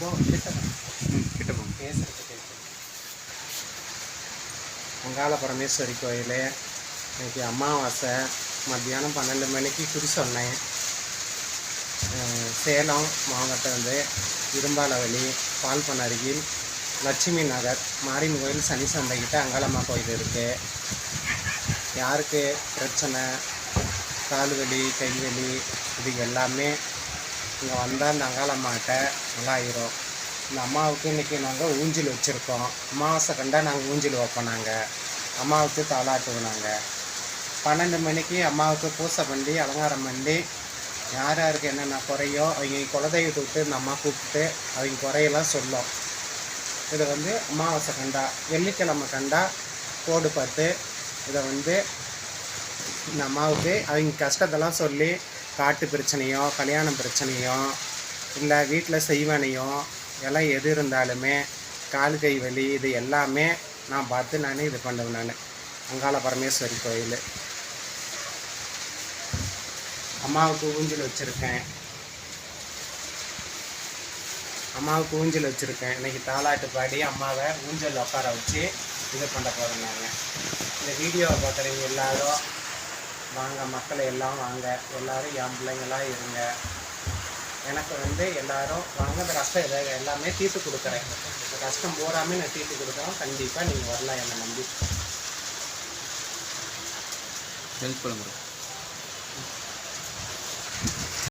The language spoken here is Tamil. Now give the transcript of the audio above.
கிட்ட போங்க. பேசுகிறதுக்கு அங்காள பரமேஸ்வரி கோயில் இன்னைக்கு அமாவாசை. மத்தியானம் 12 மணிக்கு குறி சொன்னேன். சேலம் மாவட்டம் வந்து இரும்பாலவழி பால்பன் அருகில் லட்சுமி நகர் மாரியம்மன் கோயில் சனி சந்தைக்கிட்ட அங்காளம்மா கோயில் இருக்குது. யாருக்கு பிரச்சனை கால் வலி கைவலி இது எல்லாமே இங்கே வந்தால் அந்த அங்காளம்மாட்ட நல்லாயிரும். இந்த அம்மாவுக்கு இன்றைக்கி நாங்கள் ஊஞ்சல் வச்சுருக்கோம். அமாவாசை கண்டால் நாங்கள் ஊஞ்சல் வைப்போம். நாங்கள் அம்மாவுக்கு தாலாட்டுவோம். நாங்கள் 12 மணிக்கு அம்மாவுக்கு பூசை பண்ணி அலங்காரம் பண்ணி யார் யாருக்கு என்னென்ன குறையோ அவங்க குலதெய்வத்தை விட்டு இந்த அம்மா கூப்பிட்டு அவங்க குறையெல்லாம் சொல்லும். இதை வந்து அமாவாசை கண்டா வெள்ளிக்கிழமை கண்டா கோடு பார்த்து இதை வந்து இந்த அம்மாவுக்கு அவங்க கஷ்டத்தெல்லாம் சொல்லி காட்டு பிரச்சனையோ கல்யாணம் பிரச்சனையோ இல்லை வீட்டில் செய்வனையோ எல்லாம் எது இருந்தாலுமே கால் கை வலி இது எல்லாமே நான் பார்த்து நான் இது பண்ணுவேன். நான் அங்காள பரமேஸ்வரி கோயில் அம்மாவுக்கு ஊஞ்சல் வச்சுருக்கேன். அம்மாவுக்கு ஊஞ்சல் வச்சுருக்கேன். இன்றைக்கி தாலாட்டு பாடி அம்மாவை ஊஞ்சல் உட்கார வச்சு இது பண்ண போகிறேன். நான் இந்த வீடியோவை பார்க்குறவங்க எல்லோரும் வாங்க, மக்களை எல்லாம் வாங்க, எல்லோரும் என் பிள்ளைங்களாம் இருங்க. எனக்கு வந்து எல்லோரும் வாங்க, இந்த கஷ்டம் எதாவது எல்லாமே தீர்த்து கொடுக்குறேன். இந்த கஷ்டம் போகாமல் நான் தீர்த்து கொடுக்குறேன். கண்டிப்பாக நீங்கள் வரலாம் என்னை நம்பி. ஹெல்ப் பண்ணுங்க.